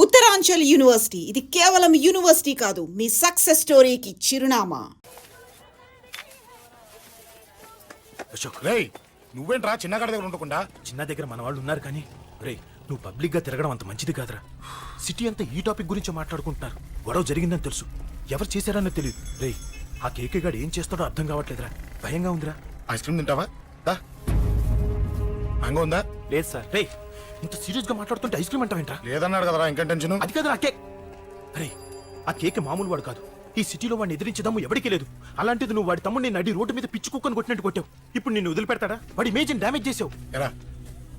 Uttaranchal university ఇది కేవలం university కాదు, మీ సక్సెస్ స్టోరీకి చిరునామా. అశోక్ రేయ్, నువ్వేంట్రా చిన్నగాడి దగ్గర ఉండకుండా? చిన్న దగ్గర మన వాళ్ళు ఉన్నారు కానీ రేయ్, నువ్వు పబ్లిక్ గా తిరగడం అంత మంచిది కాదురా. సిటీ అంతా ఈ టాపిక్ గురించి మాట్లాడుకుంటున్నారు. గొడవ జరిగిందని తెలుసు, ఎవరు చేశారన్నో తెలియదు. రేయ్, ఆ కేకే గాడు ఏం చేస్తాడో అర్థం కావట్లేదురా, భయంగా ఉందిరా. ఐస్ క్రీమ్ తింటావా? దా. మ్యాంగో ఉందా? లేదు సార్. రేయ్, ఇంత సీరియస్ గా మాట్లాడుతుంటే ఐస్ క్రీమ్ అంటావేంట్రా? లేదన్నాడు కదరా, ఇంకా టెన్షన్. అది కాదు ఆ కేక్. రే, ఆ కేక్ మామూలు వాడు కాదు. ఈ సిటీలో వాడిని ఎదిరించదమ్ము ఎవరికీ లేదు. అలాంటిది నువ్వు వాడి తమ్ముడిని నడి రోడ్డు మీద పిచ్చి కుక్కని కొట్టినట్టు కొట్టావు. ఇప్పుడు నిన్ను వదిలిపెడతాడా? వాడి ఇమేజ్ డ్యామేజ్ చేసావు. ఎరా,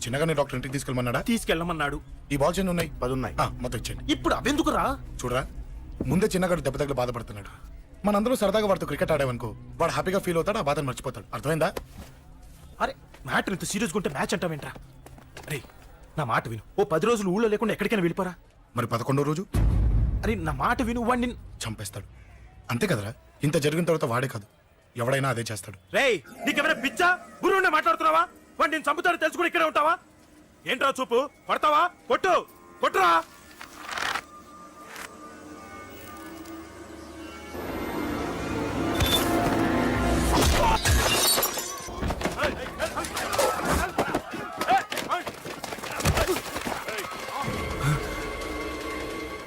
చిన్నగానే డాక్టర్ ఇంటికి తీసుకెళ్ళమన్నాడా? తీసుకెళ్ళమన్నాడు. ఈ బాల్స్ ఎన్ని ఉన్నాయి? 10 ఉన్నాయి. మొత్తం ఇచ్చేయండి. ఇప్పుడు అవెందుకురా? చూడరా, ముందే చిన్నగాడు దెబ్బ తగిలి బాధపడుతున్నాడు. మనందరూ సరదాగా వాడితో క్రికెట్ ఆడామనుకో, వాడు హ్యాపీగా ఫీల్ అవుతాడు, ఆ బాధను మర్చిపోతాడు. అర్థమైందా? అరే, మ్యాటర్ ఇంత సీరియస్ గా ఉంటే మ్యాచ్ అంటావేంట్రా? రే, నా మాట విను. ఓ 10 రోజులు ఊళ్ళో లేకుండా ఎక్కడికైనా వెళ్ళిపోరా. మరి 11వ రోజు? అరే, నా మాట విను. వాడిని చంపేస్తాడు. అంతే కదరా? ఇంత జరిగిన తర్వాత వాడే కాదు, ఎవడైనా అదే చేస్తాడు. రేయ్, నీకెవరైనా పిచ్చా? గురువునే మాట్లాడుతున్నావా? వాడు నేను చంపుతాడు తెలుసుకుని ఇక్కడే ఉంటావా? ఏంట్రా చూపు? కొడతావా? కొట్టు, కొట్టురా.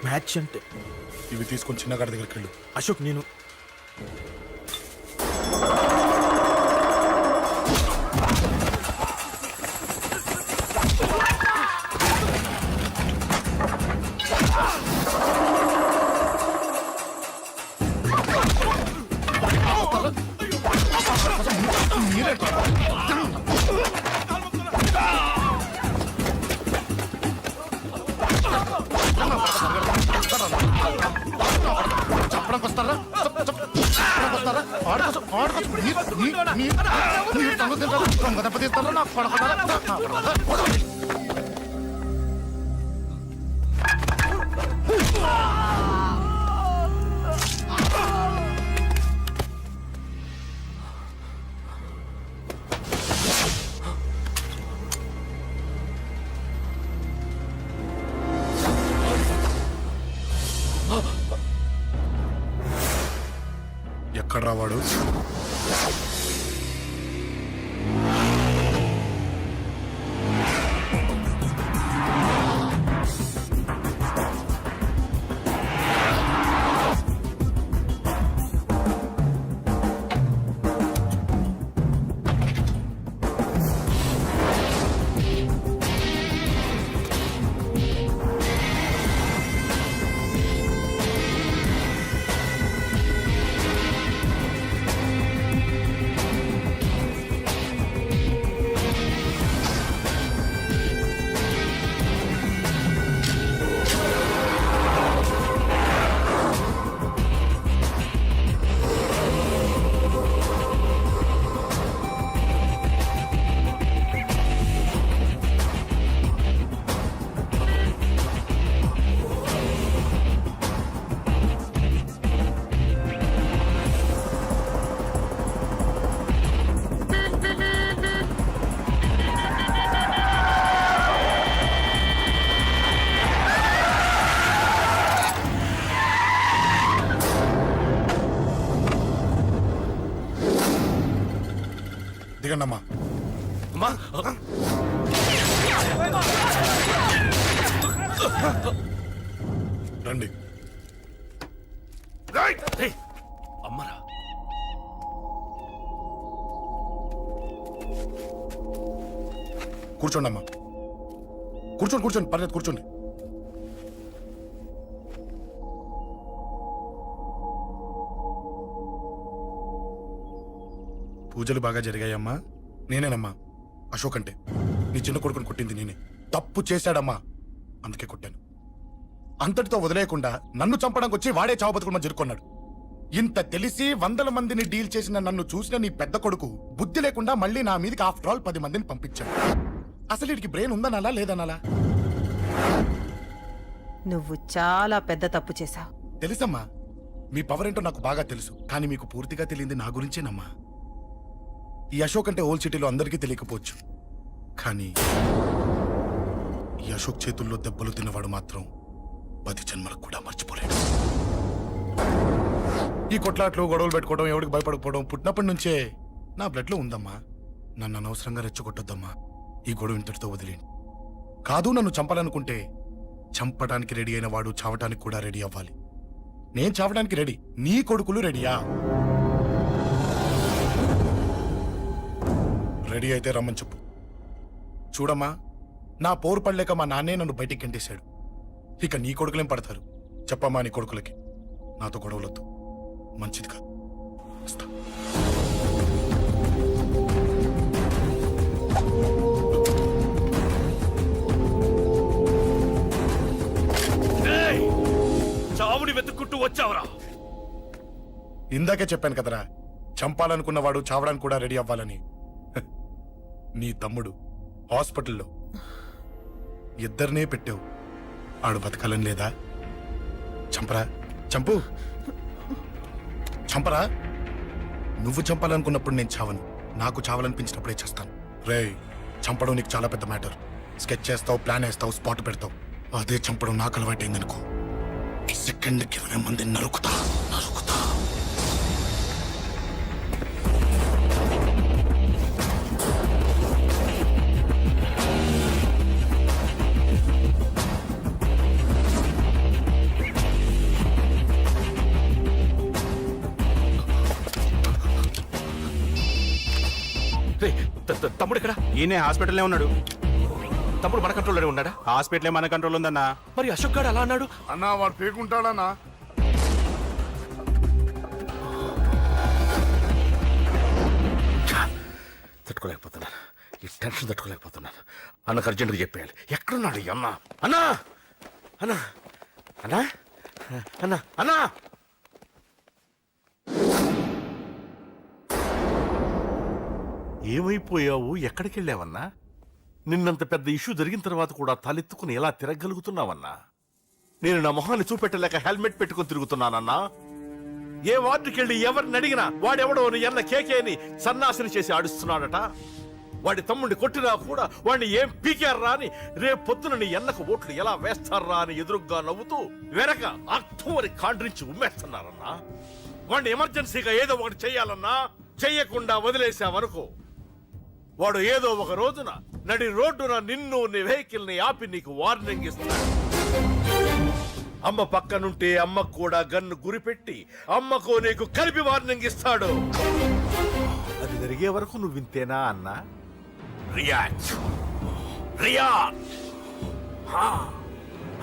మ్యాచ్ అంటే ఇవి తీసుకొని చిన్నగాడి దగ్గరికి వెళ్ళు. అశోక్, నేను చెప్పడానికి వస్తారా? వస్తారా? దెబ్బతీస్తారా? నాకు పడకుండా ఎక్కడ రావాడు? దిగండమ్మా. రండి. అమ్మరా, కూర్చోండి అమ్మా. కూర్చోండి కూర్చోండి, పర్లేదు కూర్చోండి. పూజలు బాగా జరిగాయమ్మా? నేనేనమ్మా అశోక్. అంటే నీ చిన్న కొడుకుని కొట్టింది నేనే. తప్పు చేశాడమ్మా, అందుకే కొట్టాను. అంతటితో వదిలేయకుండా నన్ను చంపడానికి వచ్చి వాడే చావు బతుకుని జరుపుకున్నాడు. ఇంత తెలిసి 100 మందిని డీల్ చేసిన నన్ను చూసిన నీ పెద్ద కొడుకు బుద్ధి లేకుండా మళ్ళీ నా మీదకి ఆఫ్టర్ ఆల్ 10 మందిని పంపించాడు. అసలు వీడికి బ్రెయిన్ ఉందనాలా లేదనాలా? నువ్వు చాలా పెద్ద తప్పు చేశావు. తెలుసమ్మా, మీ పవర్ ఏంటో నాకు బాగా తెలుసు. కానీ మీకు పూర్తిగా తెలియంది నా గురించేనమ్మా. ఈ అశోక్ అంటే ఓల్డ్ సిటీలో అందరికీ తెలియకపోవచ్చు, కానీ ఈ అశోక్ చేతుల్లో దెబ్బలు తిన్నవాడు మాత్రం 10 జన్మలకు కూడా మర్చిపోలేను. ఈ కొట్లాట్లు గొడవలు పెట్టుకోవడం, ఎవరికి భయపడకపోవడం పుట్టినప్పటి నుంచే నా బ్లడ్ లో ఉందమ్మా. నన్ను అనవసరంగా రెచ్చగొట్టొద్దమ్మా. ఈ గొడవ ఇంతటితో వదిలేండి. కాదు, నన్ను చంపాలనుకుంటే చంపడానికి రెడీ అయిన వాడు చావటానికి కూడా రెడీ అవ్వాలి. నేను చావడానికి రెడీ, నీ కొడుకులు రెడీయా? రెడీ అయితే రమ్మని చెప్పు. చూడమ్మా, నా పోరు పడలేక మా నాన్నే నన్ను బయటికి గెంటేశాడు. ఇక నీ కొడుకులేం పడతారు? చెప్పమ్మా నీ కొడుకులకి నాతో గొడవలొద్దు, మంచిది కాదు. వస్తా. చావుని వెతుక్కుంటూ వచ్చావురా. ఇందాకే చెప్పాను కదరా, చంపాలనుకున్నవాడు చావడానికి కూడా రెడీ అవ్వాలని. హ, నీ తమ్ముడు హాస్పిటల్లో ఇద్దరినే పెట్టావు. ఆడు బతకాలని లేదా? చంపరా, చంపు, చంపరా. నువ్వు చంపాలనుకున్నప్పుడు నేను చావను, నాకు చావాలనిపించినప్పుడే చేస్తాను. రేయ్, చంపడం నీకు చాలా పెద్ద మ్యాటర్. స్కెచ్ చేస్తావు, ప్లాన్ వేస్తావు, స్పాట్ పెడతావు. అదే చంపడం నాకు అలవాటైందనుకో, సెకండ్కి 20 మంది నరుకుతా. తమ్ముడు ఇక్కడ? ఈయనే హాస్పిటల్లో ఉన్నాడు. తమ్ముడు మన కంట్రోల్లోనే ఉన్నాడా? హాస్పిటలే మన కంట్రోల్ ఉందన్నా. మరి అశోక్ గారు అలా అన్నాడు. అన్నా వాడు పేకుంటాడన్నా. తట్టుకోలేకపోతున్నాను, ఈ టెన్షన్ తట్టుకోలేకపోతున్నాను. అన్నకు అర్జెంటుగా చెప్పేయాలి. ఎక్కడున్నాడు ఈ అన్న? అన్నా, అన్నా, అన్నా, అన్నా, అన్నా. ఏమైపోయావు? ఎక్కడికి వెళ్ళావన్నా? నిన్నంత పెద్ద ఇష్యూ జరిగిన తర్వాత కూడా తలెత్తుకుని ఎలా తిరగలుగుతున్నావన్నా? నేను నా మొహాన్ని చూపెట్టలేక హెల్మెట్ పెట్టుకుని తిరుగుతున్నానన్నా. ఏ వార్డుకి వెళ్ళి ఎవరిని అడిగినా వాడెవడో నీ అన్న కేకేని సన్నాసిని చేసి ఆడిస్తున్నాడట. వాడి తమ్ముడిని కొట్టినా కూడా వాడిని ఏం పీకారా అని రేపు పొద్దున నీ అన్నకు ఓట్లు ఎలా వేస్తారా అని ఎదురుగ్గా నవ్వుతూ వెనక అర్థం అని కాండ్రించి ఉమ్మేస్తున్నారన్నా. వాడిని ఎమర్జెన్సీగా ఏదో ఒకటి చెయ్యాలన్నా. చెయ్యకుండా వదిలేసావనుకో, వాడు ఏదో ఒక రోజున నడి రోడ్డున నిన్ను నీ వెహికల్ ని ఆపి నీకు వార్నింగ్ ఇస్తాడు. అమ్మ పక్కనుంటే అమ్మకు కూడా గన్ను గురిపెట్టి అమ్మకు నీకు కలిపి వార్నింగ్ ఇస్తాడు. అది జరిగే వరకు నువ్వు వింతేనా అన్నా? React, react.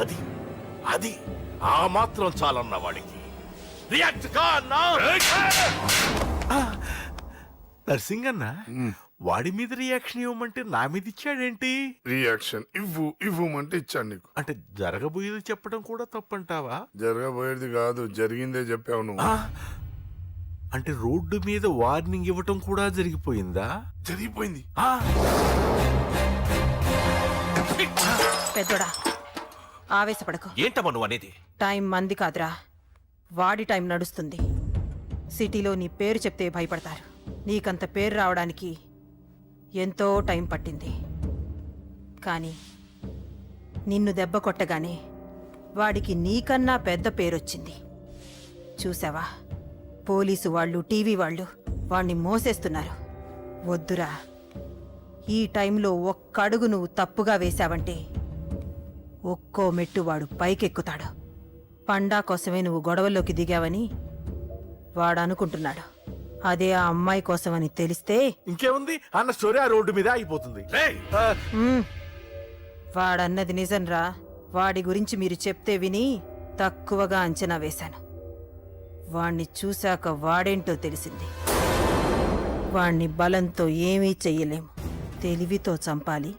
అది అది ఆ మాత్రం చాలన్న వాడికి. రియాక్ట్ కా అన్నా. నర్సింగ్ అన్న, వాడి మీద రియాక్షన్ ఇవ్వమంటే నా మీద ఇచ్చాడేంటి? రియాక్షన్ ఇవ్వమంటే ఇచ్చాను నీకు. అంటే జరగబోయేది చెప్పడం కూడా తప్పంటావా? జరగబోయేది కాదు, జరిగిందే చెప్పావు నువ్వు. అంటే రోడ్డు మీద వార్నింగ్ ఇవ్వటం కూడా జరిగిపోయిందా? జరిగిపోయింది. పెద్దోడా, ఆవేశపడకు. ఏంటమ్మా నువ్వు అనేది? టైం మంది కాదురా, వాడి టైం నడుస్తుంది. సిటీలో నీ పేరు చెప్తే భయపడతారు. నీకంత పేరు రావడానికి ఎంతో టైం పట్టింది. కానీ నిన్ను దెబ్బ కొట్టగానే వాడికి నీకన్నా పెద్ద పేరొచ్చింది. చూసావా, పోలీసు వాళ్ళు, టీవీ వాళ్ళు వాణ్ణి మోసేస్తున్నారు. వద్దురా, ఈ టైంలో ఒక్కడుగు నువ్వు తప్పుగా వేశావంటే ఒక్కో మెట్టు వాడు పైకెక్కుతాడు. పండా కోసమే నువ్వు గొడవల్లోకి దిగావని వాడు అనుకుంటున్నాడు. అదే ఆ అమ్మాయి కోసమని తెలిస్తే ఇంకేముంది అన్న స్టోరీ ఆ రోడ్డు మీద అయిపోతుంది. వాడన్నది నిజంరా. వాడి గురించి మీరు చెప్తే విని తక్కువగా అంచనా వేశాను. వాణ్ణి చూశాక వాడేంటో తెలిసింది. వాణ్ణి బలంతో ఏమీ చెయ్యలేము. తెలివితో చంపాలి,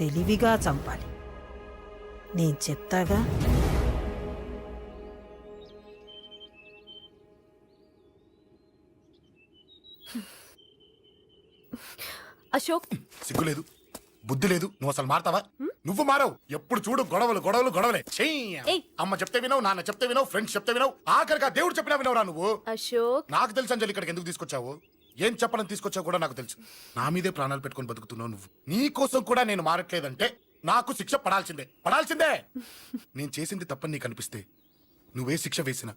తెలివిగా చంపాలి. నేను చెప్తాగా. అశోక్, సిగ్గులేదు, బుద్ధి లేదు. నువ్వు అసలు మారతావా? నువ్వు మారవు. ఎప్పుడు చూడు గొడవలు గొడవలు గొడవలే. ఏయ్. అమ్మ చెప్తే వినవు, నాన్న చెప్తే వినవు, ఫ్రెండ్స్ చెప్తే వినవు, ఆఖరిగా దేవుడు చెప్పినా వినవురా నువ్వు. అశోక్, నాకు తెలుసు అంజలి ఇక్కడికి ఎందుకు తీసుకొచ్చావు, ఏం చెప్పాలని తీసుకొచ్చావు కూడా నాకు తెలుసు. నా మీదే ప్రాణాలు పెట్టుకొని బతుకుతున్నావు నువ్వు. నీ కోసం కూడా నేను మారట్లేదంటే నాకు శిక్ష పడాల్సిందే పడాల్సిందే నేను చేసింది తప్పని నీకు అనిపిస్తే నువ్వే శిక్ష వేసినా